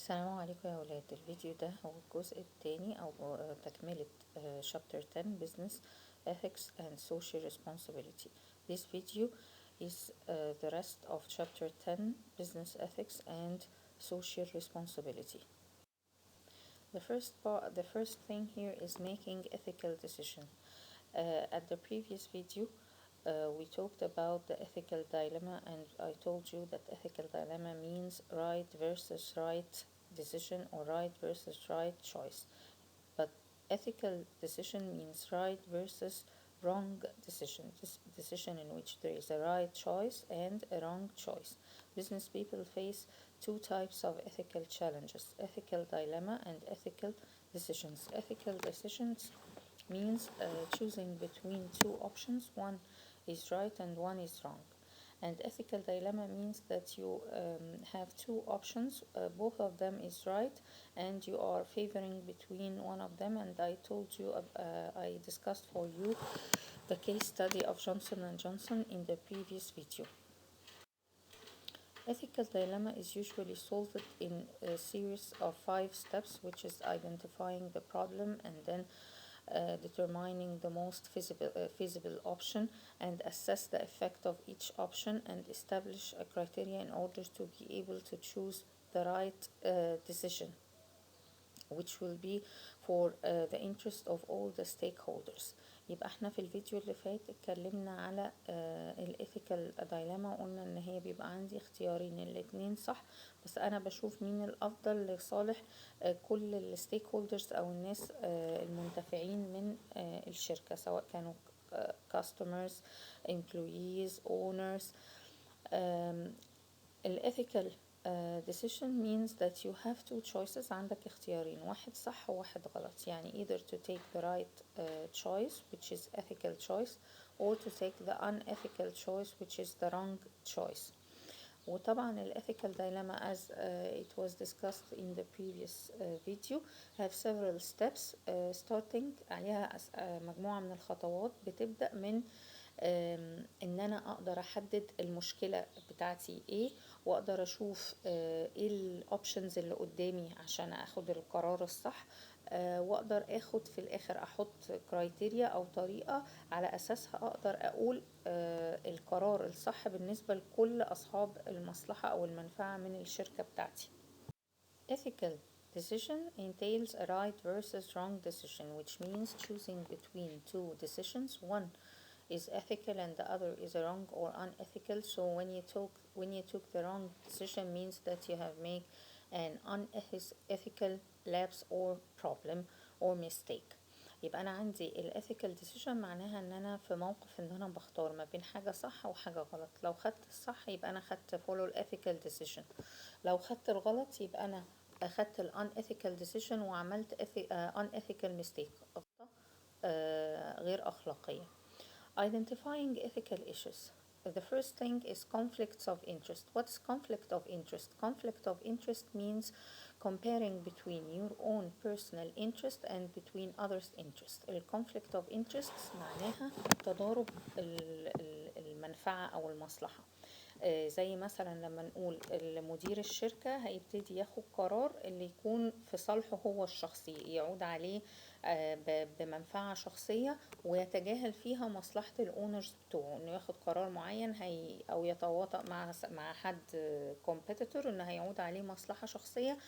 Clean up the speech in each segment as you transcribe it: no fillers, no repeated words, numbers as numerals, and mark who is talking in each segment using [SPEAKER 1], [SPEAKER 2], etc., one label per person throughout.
[SPEAKER 1] السلام عليكم يا ولاد. الفيديو ده هو الجزء الثاني أو تكملة Chapter 10 Business Ethics and Social Responsibility. This video is the rest of Chapter 10 Business Ethics and Social Responsibility. The first thing here is making ethical decision. At the previous video, we talked about the ethical dilemma, and I told you that ethical dilemma means right versus right decision or right versus right choice. But ethical decision means right versus wrong decision. This decision in which there is a right choice and a wrong choice. Business people face two types of ethical challenges: ethical dilemma and ethical decisions. Ethical decisions means choosing between two options. One is right and one is wrong. And ethical dilemma means that you have two options, both of them is right, and you are favoring between one of them. And I told you, I discussed for you the case study of Johnson & Johnson in the previous video. Ethical dilemma is usually solved in a series of 5 steps, which is identifying the problem and then determining the most feasible option, and assess the effect of each option, and establish a criteria in order to be able to choose the right decision, which will be for the interest of all the stakeholders. يبقى احنا في الفيديو اللي فات اتكلمنا على الethical dilemma، وقلنا ان هي بيبقى عندي اختيارين، الاتنين صح، بس انا بشوف مين الافضل لصالح كل الستيك او الناس المنتفعين من الشركة، سواء كانوا customers, employees, owners. الethical decision means that you have two choices. عندك اختيارين، واحد صح وواحد غلط، يعني either to take the right choice which is ethical choice, or to take the unethical choice which is the wrong choice. وطبعا الethical dilemma, as it was discussed in the previous video, have several steps starting عليها مجموعة من الخطوات بتبدأ من ان انا اقدر احدد المشكلة بتاعتي ايه، واقدر اشوف ايه الاوبشنز اللي قدامي عشان اخد القرار الصح، واقدر اخد في الاخر احط كرايتيريا او طريقة على اساسها اقدر اقول القرار الصح بالنسبة لكل اصحاب المصلحة او المنفعة من الشركة بتاعتي. Ethical decision entails a right versus wrong decision, which means choosing between two decisions. One is ethical and the other is wrong or unethical. So when you took the wrong decision means that you have made an unethical lapse or problem or mistake. يبقى انا عندي الethical decision معناها ان انا في موقف ان انا بختار ما بين حاجة صح وحاجة غلط. لو خدت الصح يبقى انا خدت follow ethical decision، لو خدت الغلط يبقى انا اخدت unethical decision وعملت unethical mistake، غير اخلاقية. Identifying ethical issues. The first thing is conflicts of interest. What's conflict of interest? Conflict of interest means comparing between your own personal interest and between others' interest. Conflict of interest معناها تضارب المنفعة أو المصلحة. زي مثلا لما نقول مدير الشركة هيبتدي ياخد قرار اللي يكون في صالحه هو الشخصي، يعود عليه بمنفعة شخصية، ويتجاهل فيها مصلحة الاونرز بتوعه، انه ياخد قرار معين او يتواطأ مع حد كومبيتيتور انه هيعود عليه مصلحة شخصية،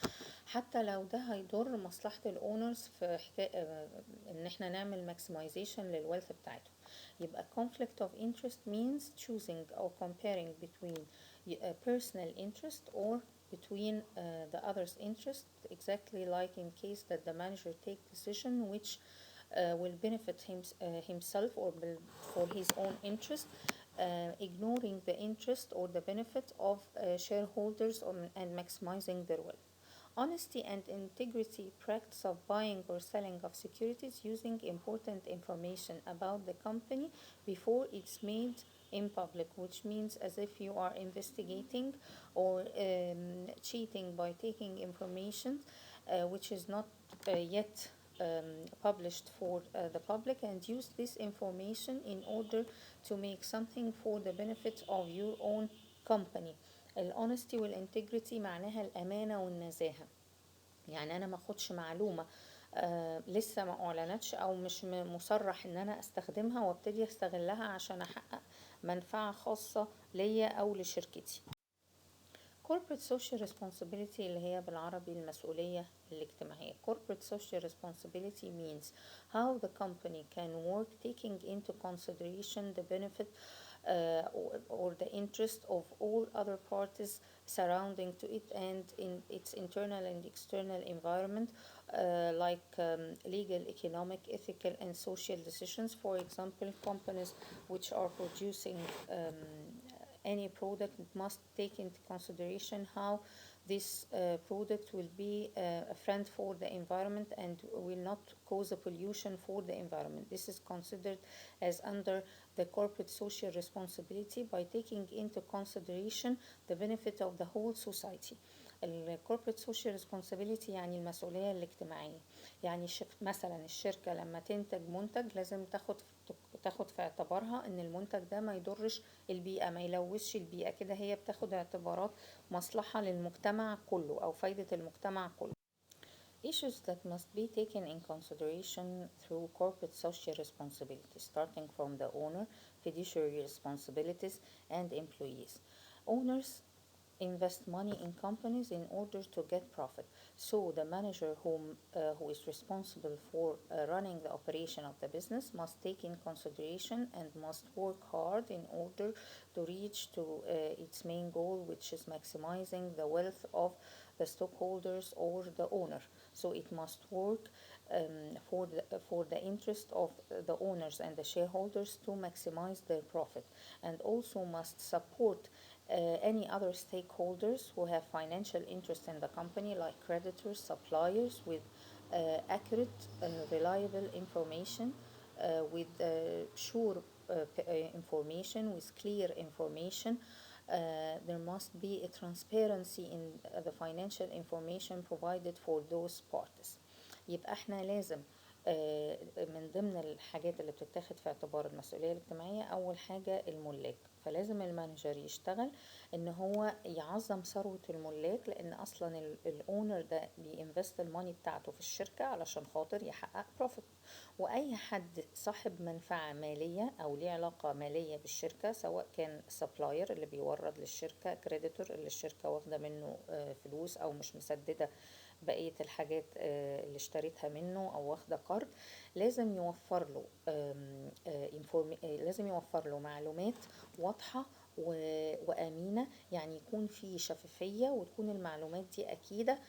[SPEAKER 1] حتى لو ده هيضر مصلحة الاونرز في حكاية ان احنا نعمل ماكسمايزيشن للويلث بتاعته. يبقى conflict of interest means choosing or comparing between a personal interest or between the other's interest, exactly like in case that the manager take decision which will benefit himself or for his own interest, ignoring the interest or the benefit of shareholders and maximizing their wealth. Honesty and integrity, practice of buying or selling of securities using important information about the company before it's made in public, which means as if you are investigating or cheating by taking information which is not yet published for the public, and use this information in order to make something for the benefit of your own company. الhonesty والintegrity معناها الأمانة والنزاهة. يعني انا ما اخدش معلومة لسه ما اعلنتش او مش مصرح ان انا استخدمها وابتدي استغلها عشان احقق منفعة خاصة ليا او لشركتي. Corporate social responsibility اللي هي بالعربي المسؤولية الاجتماعية. Corporate social responsibility means how the company can work taking into consideration the benefit or the interest of all other parties surrounding to it and in its internal and external environment, like legal, economic, ethical, and social decisions. For example, companies which are producing any product must take into consideration how this product will be a friend for the environment and will not cause a pollution for the environment. This is considered as under the corporate social responsibility by taking into consideration the benefit of the whole society. الcorporate social responsibility يعني المسؤولية الاجتماعية. يعني مثلا الشركة لما تنتج منتج لازم تاخد في اعتبارها ان المنتج ده ما يضرش البيئة، ما يلوثش البيئة، كده هي بتاخد اعتبارات مصلحة للمجتمع كله او فايدة المجتمع كله. Issues that must be taken in consideration through corporate social responsibility, starting from the owner, fiduciary responsibilities, and employees. Owners invest money in companies in order to get profit. So the manager who is responsible for running the operation of the business must take in consideration and must work hard in order to reach to its main goal, which is maximizing the wealth of the stockholders or the owner. So it must work for the interest of the owners and the shareholders to maximize their profit, and also must support any other stakeholders who have financial interest in the company, like creditors, suppliers, with accurate, reliable information, with sure information, with clear information. There must be a transparency in the financial information provided for those parties. يبقى احنا لازم من ضمن الحاجات اللي بتتاخد في اعتبار المسؤولية الاجتماعية أول حاجة الملاك. فلازم المانجر يشتغل ان هو يعظم ثروة الملاك، لان اصلا الاونر ده بينفست الماني بتاعته في الشركة علشان خاطر يحقق بروفيت. واي حد صاحب منفعة مالية او ليه علاقة مالية بالشركة، سواء كان سبلاير اللي بيورد للشركة، كريديتور اللي الشركة واخدة منه فلوس او مش مسددة بقية الحاجات اللي اشتريتها منه او واخدة قرض، لازم يوفر له لازم يوفر له معلومات واضحة وآمنة، يعني يكون في شفافية وتكون المعلومات دي أكيدة.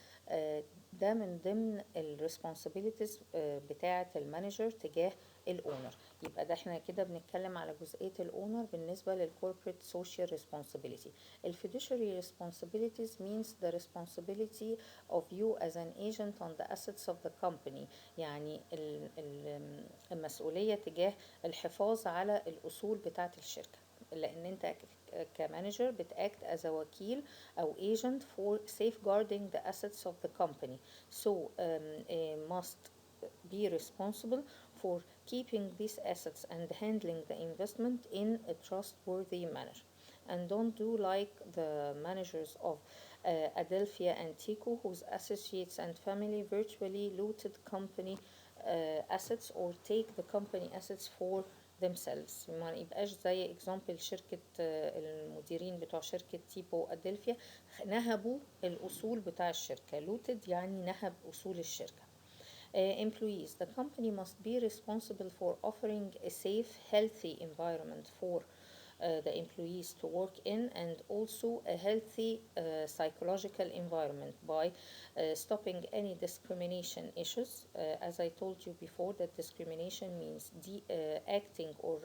[SPEAKER 1] ده من ضمن الريسبونسابيلتيز بتاعة المانجر تجاه الأونر. يبقى ده احنا كده بنتكلم على جزئية الأونر بالنسبة للكوربريت سوشيال ريسبونسابيلتي. الفيدوشري responsibilities means the responsibility of you as an agent on the assets of the company. يعني المسؤولية تجاه الحفاظ على الأصول بتاعة الشركة، لان انت كمانجر بتاكت as a وكيل او agent for safeguarding the assets of the company. So must be responsible for keeping these assets and handling the investment in a trustworthy manner. And don't do like the managers of Adelphia and Tico, whose associates and family virtually looted company assets or take the company assets for themselves. ما يبقاش زي example شركة المديرين بتوع شركة تيبو أدلفيا نهبوا الأصول بتاع الشركة. looted يعني نهب أصول الشركة. Employees, the company must be responsible for offering a safe, healthy environment for the employees to work in, and also a healthy psychological environment by stopping any discrimination issues. As I told you before, that discrimination means acting or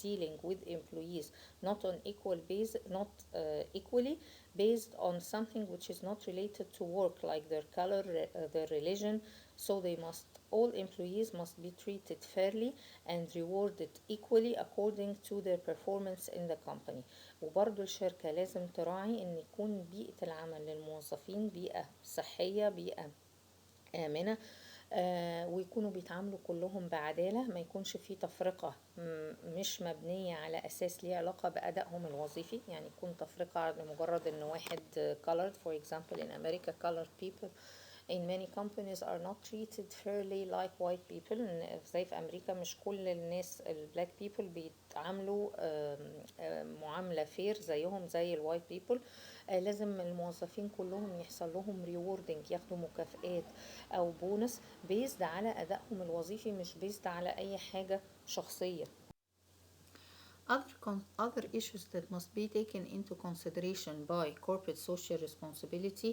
[SPEAKER 1] dealing with employees not on equal base, not equally based on something which is not related to work, like their color, their religion. So all employees must be treated fairly and rewarded equally according to their performance in the company. وبرضو الشركة لازم تراعي ان يكون بيئة العمل للموظفين بيئة صحية، بيئة آمنة، ويكونوا بيتعاملوا كلهم بعدالة، ما يكونش في تفرقة مش مبنية على أساس ليه علاقة بأدائهم الوظيفي. يعني يكون تفرقة لمجرد إن واحد colored, for example in America colored people in many companies are not treated fairly like white people. زي في أمريكا مش كل الناس ال black people بيتعاملوا معاملة fair زيهم زي ال white people. لازم الموظفين كلهم يحصل لهم rewarding، ياخدوا مكافآت أو بونس based على أدائهم الوظيفي، مش based على أي حاجة شخصية. Other issues that must be taken into consideration by corporate social responsibility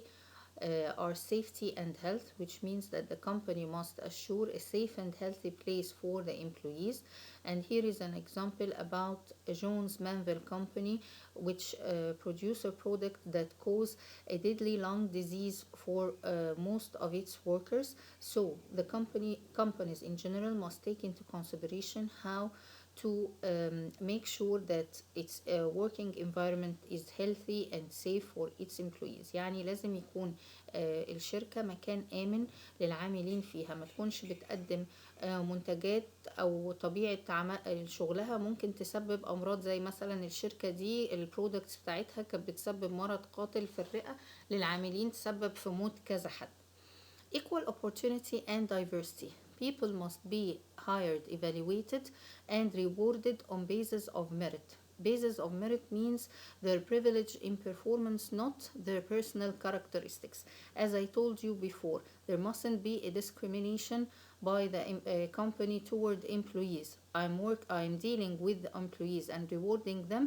[SPEAKER 1] are safety and health, which means that the company must assure a safe and healthy place for the employees. And here is an example about Jones Manville Company, which produce a product that cause a deadly lung disease for most of its workers. So the companies in general must take into consideration how to make sure that its working environment is healthy and safe for its employees. يعني لازم يكون الشركة مكان آمن للعاملين فيها، ما تكونش بتقدم منتجات أو طبيعة شغلها ممكن تسبب أمراض، زي مثلا الشركة دي البرودكتس بتاعتها كانت بتسبب مرض قاتل في الرئة للعاملين، تسبب في موت كذا حد. Equal opportunity and diversity. People must be hired, evaluated, and rewarded on basis of merit. Basis of merit means their privilege in performance, not their personal characteristics. As I told you before, there mustn't be a discrimination by the company toward employees. I'm dealing with the employees and rewarding them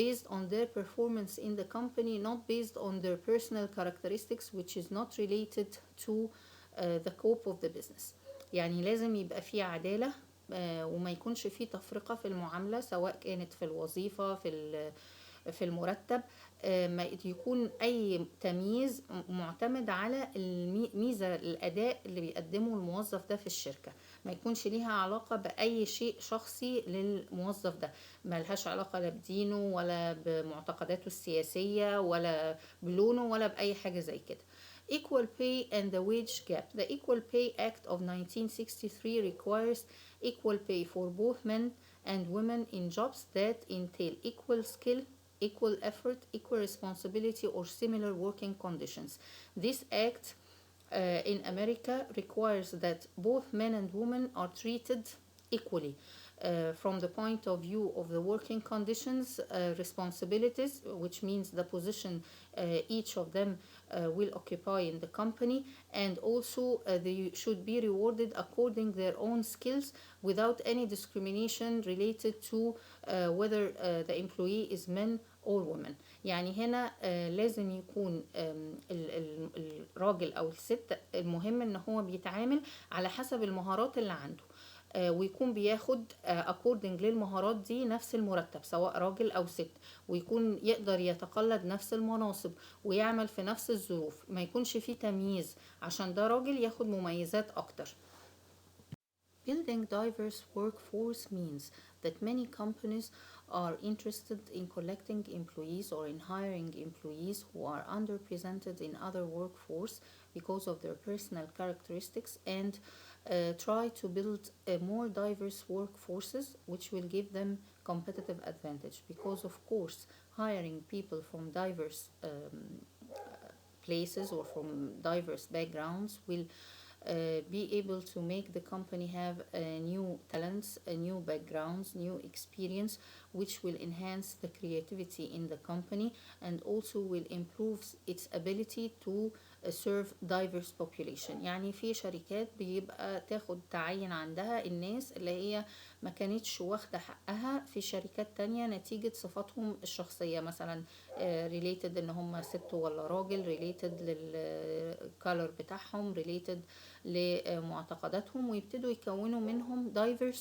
[SPEAKER 1] based on their performance in the company, not based on their personal characteristics, which is not related to the scope of the business. يعني لازم يبقى في عدالة وما يكونش في تفرقة في المعاملة، سواء كانت في الوظيفة في المرتب، ما يكون أي تمييز معتمد على الميزة الأداء اللي بيقدمه الموظف ده في الشركة، ما يكونش ليها علاقة بأي شيء شخصي للموظف ده، ما لهاش علاقة لا بدينه ولا بمعتقداته السياسية ولا بلونه ولا بأي حاجة زي كده. Equal pay and the wage gap. The Equal Pay Act of 1963 requires equal pay for both men and women in jobs that entail equal skill, equal effort, equal responsibility, or similar working conditions. This act in America requires that both men and women are treated equally. From the point of view of the working conditions, responsibilities, which means the position each of them will occupy in the company, and also they should be rewarded according their own skills without any discrimination related to whether the employee is men or women. يعني هنا لازم يكون الراجل أو الست المهم إن هو بيتعامل على حسب المهارات اللي عنده، ويكون بياخد according للمهارات دي نفس المرتب سواء راجل أو ست، ويكون يقدر يتقلد نفس المناصب ويعمل في نفس الظروف، ما يكونش فيه تمييز عشان ده راجل ياخد مميزات أكتر. Building diverse workforce means that many companies are interested in collecting employees or in hiring employees who are underrepresented in other workforce because of their personal characteristics, and try to build a more diverse workforces which will give them competitive advantage, because of course hiring people from diverse places or from diverse backgrounds will be able to make the company have new talents, new backgrounds, new experience, which will enhance the creativity in the company and also will improve its ability to serve diverse population. يعني في شركات بيبقى تاخد تعين عندها الناس اللي هي ما كانتش واخدة حقها في شركات تانية نتيجة صفاتهم الشخصية، مثلا related ان هم ست ولا راجل، related للكالر بتاعهم، related لمعتقداتهم، ويبتدوا يكونوا منهم diverse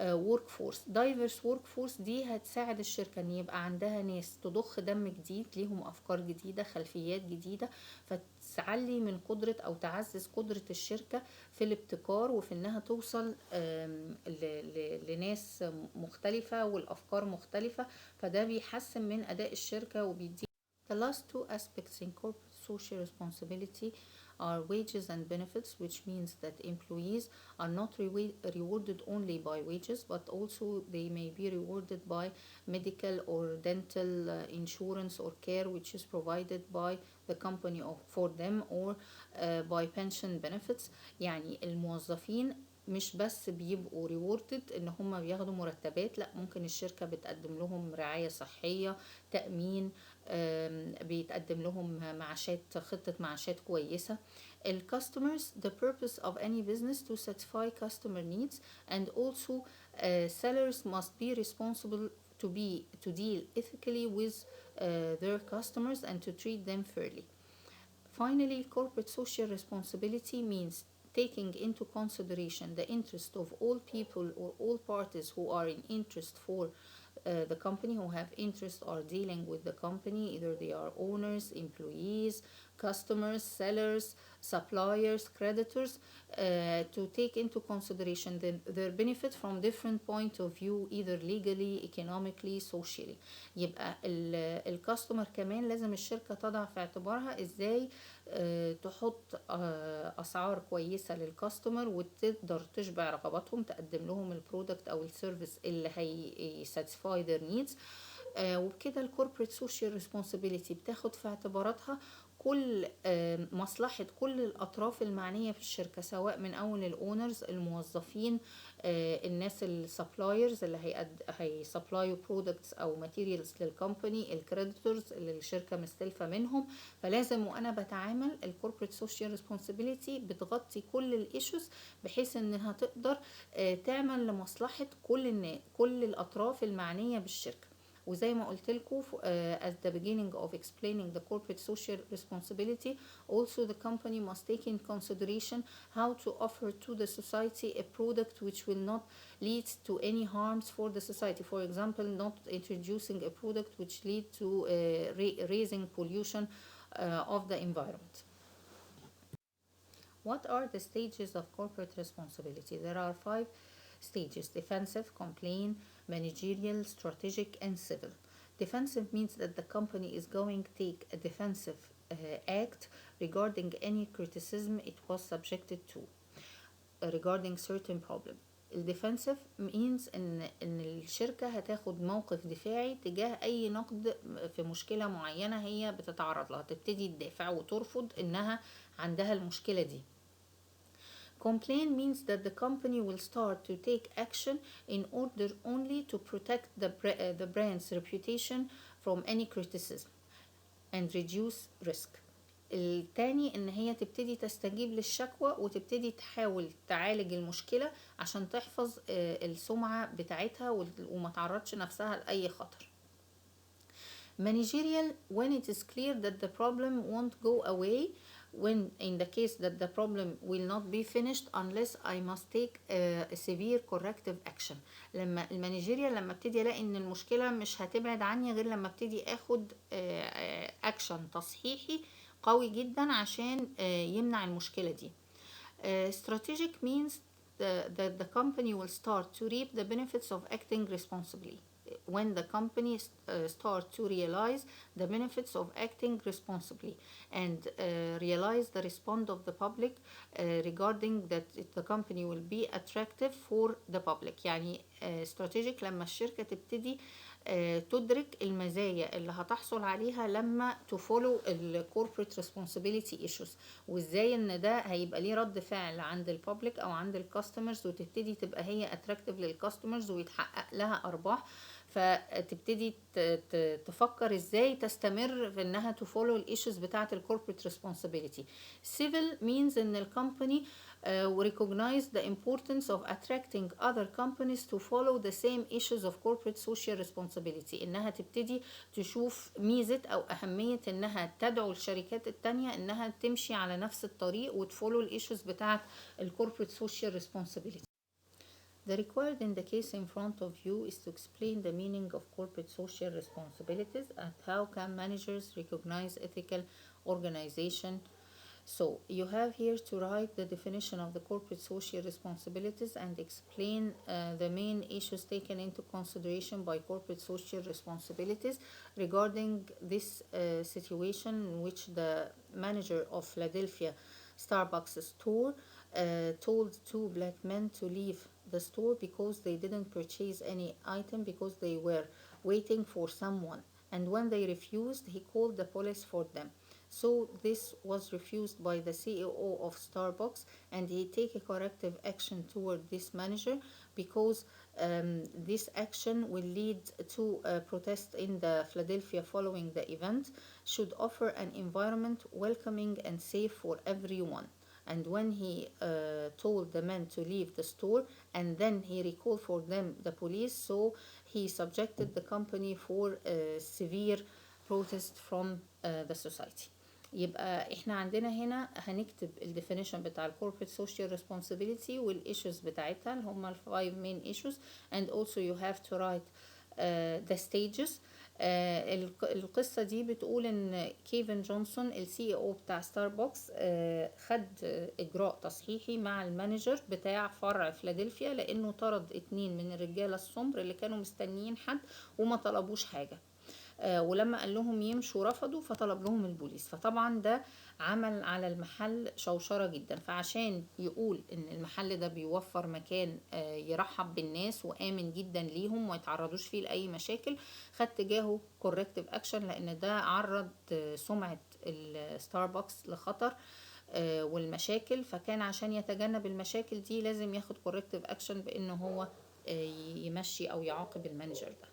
[SPEAKER 1] workforce دي هتساعد الشركة ان يبقى عندها ناس تضخ دم جديد ليهم افكار جديدة، خلفيات جديدة، فتعلي من قدرة او تعزز قدرة الشركة في الابتكار وفي انها توصل لناس مختلفة والافكار مختلفة، فده بيحسن من اداء الشركة وبيدي. The last two aspects in corporate social responsibility are wages and benefits, which means that employees are not rewarded only by wages, but also they may be rewarded by medical or dental insurance or care which is provided by the company or for them or by pension benefits. يعني الموظفين مش بس بيبقوا rewarded ان هم بياخدوا مرتبات، لا ممكن الشركة بتقدم لهم رعاية صحية، تأمين، بيتقدم لهم معاشات، خطة معاشات كويسة. ال customers, the purpose of any business to satisfy customer needs, and also sellers must be responsible to deal ethically with their customers and to treat them fairly. Finally, corporate social responsibility means taking into consideration the interest of all people or all parties who are in interest for the company, who have interest or dealing with the company, either they are owners, employees, customers, sellers, suppliers, creditors, to take into consideration their benefit from different point of view, either legally, economically, socially. يبقى الكاستمر كمان لازم الشركة تضع في اعتبارها ازاي تحط اسعار كويسة للكاستمر وتقدر تشبع رغباتهم، تقدم لهم البرودكت او السيرفيس اللي هي satisfy their needs. وبكده الكوربريت سوشيال ريسبونسبيلتي بتاخد في اعتباراتها كل مصلحة كل الأطراف المعنية في الشركة، سواء من أول الأونرز، الموظفين، الناس السبلايرز اللي هيسبلايو برودكتس أو ماتيريالز للكومباني، الكريديتورز اللي الشركة مستلفة منهم. فلازم وأنا بتعامل الكوربريت سوشيال ريسبونسبيلتي بتغطي كل الإيشوز بحيث إنها تقدر تعمل لمصلحة كل الأطراف المعنية بالشركة. وزي ما قلت لكم at the beginning of explaining the corporate social responsibility, also the company must take in consideration how to offer to the society a product which will not lead to any harms for the society. For example, not introducing a product which lead to raising pollution of the environment. What are the stages of corporate responsibility? There are 5 stages: defensive, complaint, managerial, strategic, and civil. Defensive means that the company is going to take a defensive act regarding any criticism it was subjected to regarding certain problem. الديفنسيف means ان الشركة هتاخد موقف دفاعي تجاه اي نقد في مشكلة معينة هي بتتعرض لها، تبتدي تدافع وترفض انها عندها المشكلة دي. Complaint means that the company will start to take action in order only to protect the brand's reputation from any criticism and reduce risk. التاني ان هي تبتدي تستجيب للشكوى وتبتدي تحاول تعالج المشكلة عشان تحفظ السمعة بتاعتها وما تعرضش نفسها لأي خطر. Managerial, when it is clear that the problem won't go away, when in the case that the problem will not be finished unless I must take a severe corrective action. لما المانجيريال لما ابتدي الاقي ان المشكله مش هتبعد عني غير لما ابتدي اخد اكشن تصحيحي قوي جدا عشان يمنع المشكله دي. Strategic means that the company will start to reap the benefits of acting responsibly. When the company start to realize the benefits of acting responsibly and realize the response of the public regarding that the company will be attractive for the public. يعني strategic لما الشركة تبتدي تدرك المزايا اللي هتحصل عليها لما تفولو الكوربريت ريسبونسبيلتي ايشوز، وازاي ان ده هيبقى ليه رد فعل عند البابليك او عند الكاستمرز، وتبتدي تبقى هي اتراكتيف للكاستمرز ويتحقق لها ارباح. فتبتدي تفكر ازاي تستمر في انها تفولو الايشوز بتاعه الكوربريت ريسبونسبيلتي. Civil means ان الكومباني recognize the importance of attracting other companies to follow the same issues of corporate social responsibility. انها تبتدي تشوف ميزة او اهمية انها تدعو الشركات التانية انها تمشي على نفس الطريق وتفولو الايشوز بتاعه الكوربريت social responsibility. The required in the case in front of you is to explain the meaning of corporate social responsibilities and how can managers recognize ethical organization. So you have here to write the definition of the corporate social responsibilities and explain the main issues taken into consideration by corporate social responsibilities regarding this situation in which the manager of Philadelphia Starbucks store told 2 black men to leave the store because they didn't purchase any item because they were waiting for someone, and when they refused he called the police for them. So this was refused by the CEO of Starbucks, and he take a corrective action toward this manager because this action will lead to a protest in the Philadelphia following the event, should offer an environment welcoming and safe for everyone. And when he told the men to leave the store, and then he recalled for them the police, so he subjected the company for severe protest from the society. يبقى احنا عندنا هنا هنكتب ال definition بتاع ال corporate social responsibility وال issues بتاعتها اللي هم ال 5 main issues, and also you have to write the stages. القصة دي بتقول ان كيفن جونسون ال CEO بتاع ستاربكس خد اجراء تصحيحي مع المانجر بتاع فرع فيلادلفيا لانه طرد 2 من الرجالة السمر اللي كانوا مستنيين حد وما طلبوش حاجة. ولما قال لهم يمشوا رفضوا، فطلب لهم البوليس. فطبعا ده عمل على المحل شوشرة جدا. فعشان يقول ان المحل ده بيوفر مكان يرحب بالناس وآمن جدا ليهم وما يتعرضوش فيه لأي مشاكل، خد تجاهه corrective action، لان ده عرض سمعة الستاربكس لخطر والمشاكل. فكان عشان يتجنب المشاكل دي لازم ياخد corrective action بانه هو يمشي او يعاقب المانجر ده.